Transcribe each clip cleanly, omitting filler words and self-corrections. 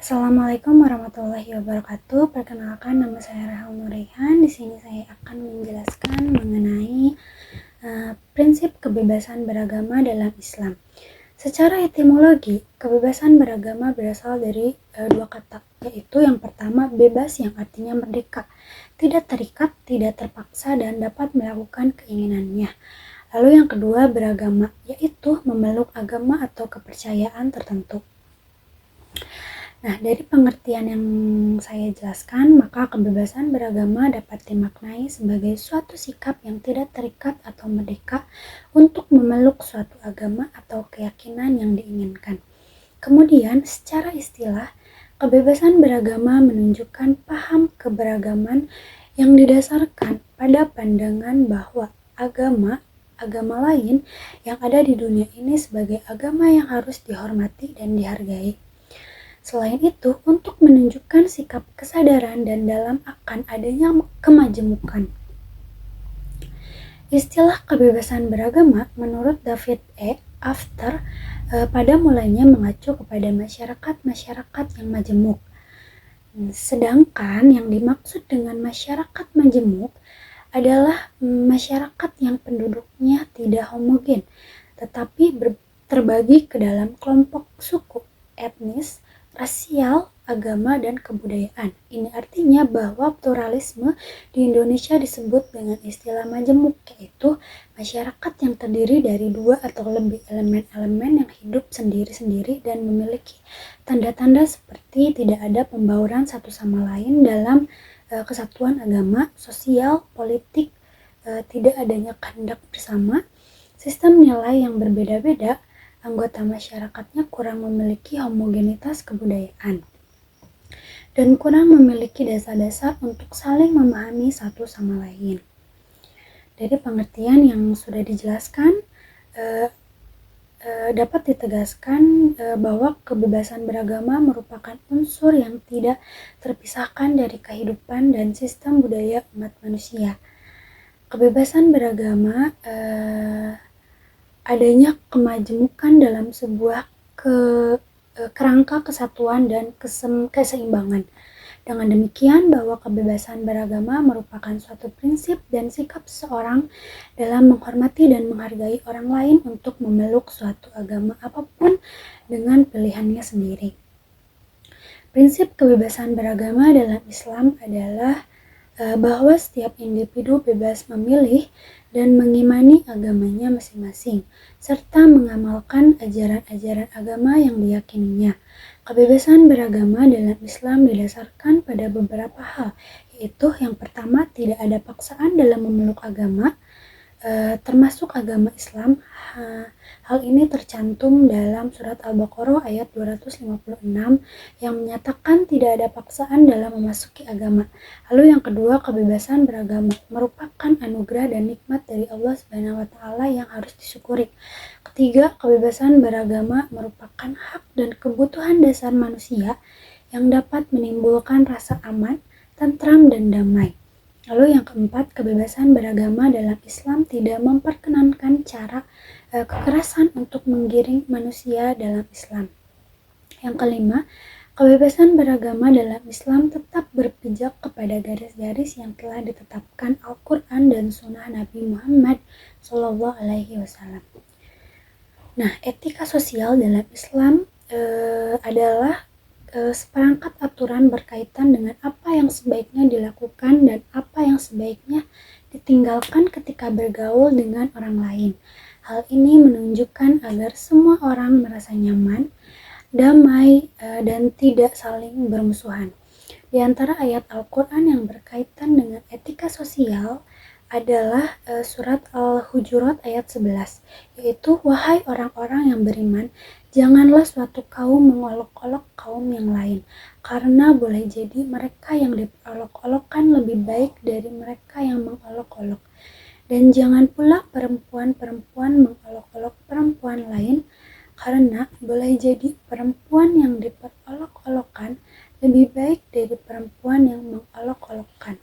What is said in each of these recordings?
Assalamualaikum warahmatullahi wabarakatuh. Perkenalkan, nama saya Rahel Nuraihan. Di sini saya akan menjelaskan mengenai prinsip kebebasan beragama dalam Islam. Secara etimologi, kebebasan beragama berasal dari dua kata, yaitu yang pertama bebas yang artinya merdeka, tidak terikat, tidak terpaksa, dan dapat melakukan keinginannya. Lalu yang kedua beragama, yaitu memeluk agama atau kepercayaan tertentu. Nah, dari pengertian yang saya jelaskan, maka kebebasan beragama dapat dimaknai sebagai suatu sikap yang tidak terikat atau merdeka untuk memeluk suatu agama atau keyakinan yang diinginkan. Kemudian, secara istilah, kebebasan beragama menunjukkan paham keberagaman yang didasarkan pada pandangan bahwa agama lain yang ada di dunia ini sebagai agama yang harus dihormati dan dihargai. Selain itu, untuk menunjukkan sikap kesadaran dan dalam akan adanya kemajemukan. Istilah kebebasan beragama menurut David E. After pada mulanya mengacu kepada masyarakat yang majemuk. Sedangkan yang dimaksud dengan masyarakat majemuk adalah masyarakat yang penduduknya tidak homogen, tetapi terbagi ke dalam kelompok suku, etnis, rasial, agama, dan kebudayaan. Ini artinya bahwa pluralisme di Indonesia disebut dengan istilah majemuk, yaitu masyarakat yang terdiri dari dua atau lebih elemen-elemen yang hidup sendiri-sendiri dan memiliki tanda-tanda seperti tidak ada pembauran satu sama lain dalam kesatuan agama, sosial, politik, tidak adanya kehendak bersama, sistem nilai yang berbeda-beda, anggota masyarakatnya kurang memiliki homogenitas kebudayaan dan kurang memiliki dasar-dasar untuk saling memahami satu sama lain. Dari pengertian yang sudah dijelaskan, dapat ditegaskan bahwa kebebasan beragama merupakan unsur yang tidak terpisahkan dari kehidupan dan sistem budaya umat manusia. Kebebasan beragama adanya kemajemukan dalam sebuah kerangka kesatuan dan keseimbangan. Dengan demikian, bahwa kebebasan beragama merupakan suatu prinsip dan sikap seseorang dalam menghormati dan menghargai orang lain untuk memeluk suatu agama apapun dengan pilihannya sendiri. Prinsip kebebasan beragama dalam Islam adalah bahwa setiap individu bebas memilih dan mengimani agamanya masing-masing, serta mengamalkan ajaran-ajaran agama yang diyakininya. Kebebasan beragama dalam Islam didasarkan pada beberapa hal, yaitu yang pertama, tidak ada paksaan dalam memeluk agama, termasuk agama Islam. Hal ini tercantum dalam surat Al-Baqarah ayat 256 yang menyatakan tidak ada paksaan dalam memasuki agama. Lalu yang kedua, kebebasan beragama merupakan anugerah dan nikmat dari Allah Subhanahu wa taala yang harus disyukuri. Ketiga, kebebasan beragama merupakan hak dan kebutuhan dasar manusia yang dapat menimbulkan rasa aman, tentram, dan damai. Lalu yang keempat, kebebasan beragama dalam Islam tidak memperkenankan cara kekerasan untuk menggiring manusia dalam Islam. Yang kelima, kebebasan beragama dalam Islam tetap berpijak kepada garis-garis yang telah ditetapkan Al-Quran dan Sunnah Nabi Muhammad SAW. Nah, etika sosial dalam Islam adalah seperangkat aturan berkaitan dengan apa yang sebaiknya dilakukan dan apa yang sebaiknya ditinggalkan ketika bergaul dengan orang lain. Hal ini menunjukkan agar semua orang merasa nyaman, damai, dan tidak saling bermusuhan. Di antara ayat Al-Quran yang berkaitan dengan etika sosial adalah surat Al-Hujurat ayat 11, yaitu wahai orang-orang yang beriman, janganlah suatu kaum mengolok-olok kaum yang lain, karena boleh jadi mereka yang diperolok-olokkan lebih baik dari mereka yang mengolok-olok. Dan jangan pula perempuan-perempuan mengolok-olok perempuan lain, karena boleh jadi perempuan yang diperolok-olokkan lebih baik dari perempuan yang mengolok-olokkan.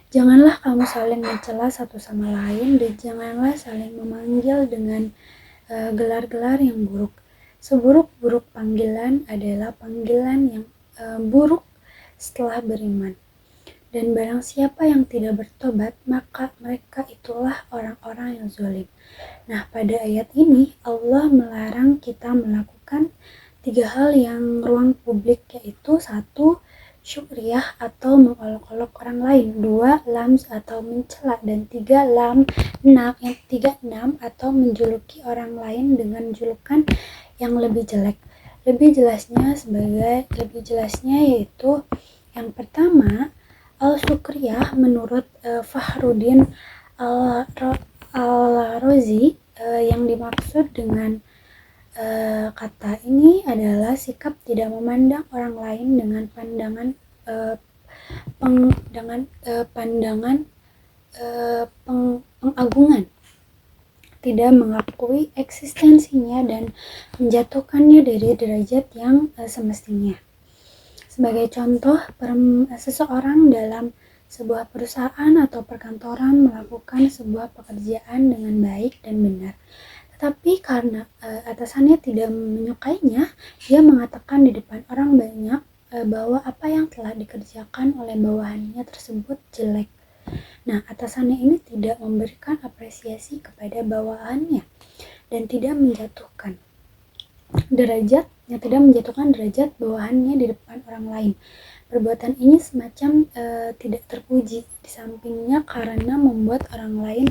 Janganlah kamu saling mencela satu sama lain, dan janganlah saling memanggil dengan gelar-gelar yang buruk. Seburuk-buruk panggilan adalah panggilan setelah beriman. Dan barang siapa yang tidak bertobat, maka mereka itulah orang-orang yang zalim. Nah, pada ayat ini Allah melarang kita melakukan 3 hal yang ruang publik, yaitu 1. Syukriyah atau mengolok-olok orang lain, 2. Lams atau mencela, dan 3. Enam atau menjuluki orang lain dengan julukan yang lebih jelek. Lebih jelasnya yaitu yang pertama, al-syukriyah menurut Fakhruddin al-Razi, yang dimaksud dengan kata ini adalah sikap tidak memandang orang lain dengan pandangan pengagungan, tidak mengakui eksistensinya dan menjatuhkannya dari derajat yang semestinya. Sebagai contoh, seseorang dalam sebuah perusahaan atau perkantoran melakukan sebuah pekerjaan dengan baik dan benar, tetapi karena atasannya tidak menyukainya, dia mengatakan di depan orang banyak bahwa apa yang telah dikerjakan oleh bawahannya tersebut jelek. Nah, atasannya ini tidak memberikan apresiasi kepada bawahannya dan tidak menjatuhkan derajat bawahannya di depan orang lain. Perbuatan ini semacam tidak terpuji di sampingnya karena membuat orang lain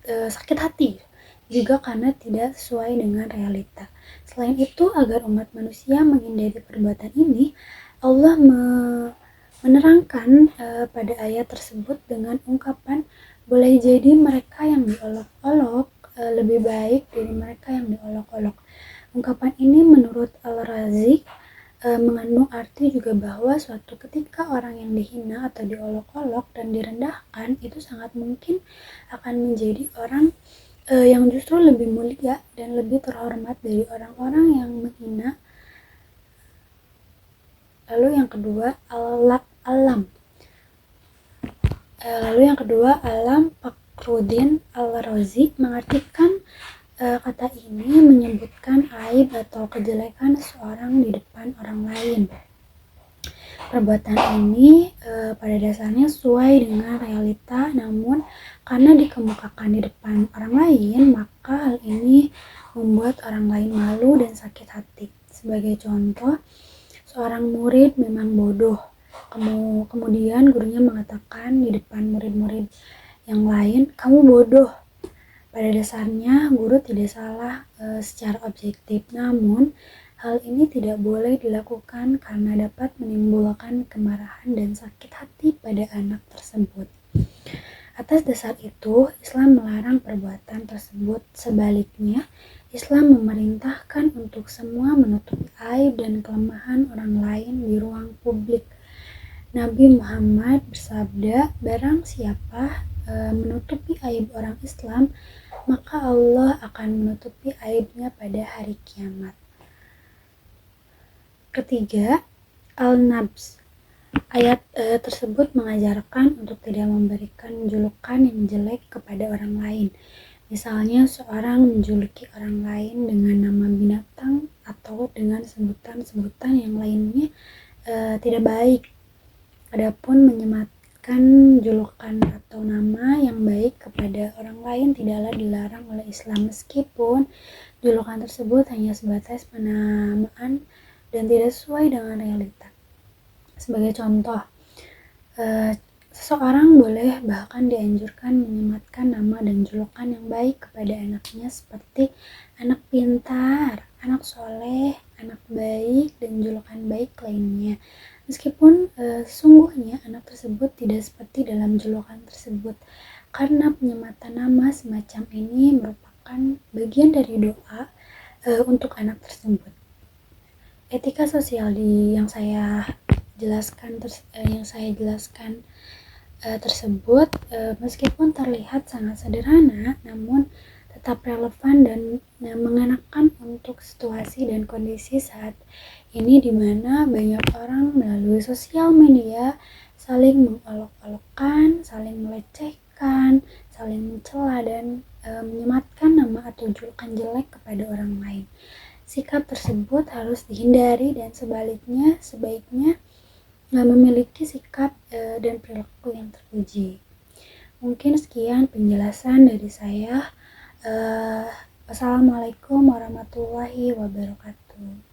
sakit hati, juga karena tidak sesuai dengan realita. Selain itu, agar umat manusia menghindari perbuatan ini, Allah menerangkan pada ayat tersebut dengan ungkapan, boleh jadi mereka yang diolok-olok lebih baik dari mereka yang diolok-olok. Ungkapan ini menurut Al-Razi mengandung arti juga bahwa suatu ketika orang yang dihina atau diolok-olok dan direndahkan itu sangat mungkin akan menjadi orang yang justru lebih mulia dan lebih terhormat dari orang-orang yang menghina. Lalu yang kedua, Alam Fakhruddin al-Razi mengartikan kata ini menyebutkan aib atau kejelekan seorang di depan orang lain. Perbuatan ini pada dasarnya sesuai dengan realita, namun karena dikemukakan di depan orang lain, maka hal ini membuat orang lain malu dan sakit hati. Sebagai contoh, seorang murid memang bodoh, kemudian gurunya mengatakan di depan murid-murid yang lain, kamu bodoh. Pada dasarnya guru tidak salah secara objektif, namun hal ini tidak boleh dilakukan karena dapat menimbulkan kemarahan dan sakit hati pada anak tersebut. Atas dasar itu, Islam melarang perbuatan tersebut. Sebaliknya, Islam memerintahkan untuk semua menutupi aib dan kelemahan orang lain di ruang publik. Nabi Muhammad bersabda, barang siapa menutupi aib orang Islam, maka Allah akan menutupi aibnya pada hari kiamat. Ketiga, Al-Nabs. Ayat tersebut mengajarkan untuk tidak memberikan julukan yang jelek kepada orang lain. Misalnya seorang menjuluki orang lain dengan nama binatang atau dengan sebutan-sebutan yang lainnya tidak baik. Adapun menyematkan julukan atau nama yang baik kepada orang lain tidaklah dilarang oleh Islam, meskipun julukan tersebut hanya sebatas penamaan dan tidak sesuai dengan realita. Sebagai contoh, seseorang boleh bahkan dianjurkan menyematkan nama dan julukan yang baik kepada anaknya seperti anak pintar, anak soleh, anak baik, dan julukan baik lainnya. Meskipun sesungguhnya anak tersebut tidak seperti dalam julukan tersebut, karena penyematan nama semacam ini merupakan bagian dari doa untuk anak tersebut. Etika sosial yang saya jelaskan tersebut meskipun terlihat sangat sederhana, namun tetap relevan dan mengenakan untuk situasi dan kondisi saat ini, di mana banyak orang melalui sosial media saling mengolok-olokkan, saling melecehkan, saling mencela dan menyematkan nama atau julukan jelek kepada orang lain. Sikap tersebut harus dihindari dan sebaiknya nggak memiliki sikap dan perilaku yang terpuji. Mungkin sekian penjelasan dari saya. Wassalamualaikum warahmatullahi wabarakatuh.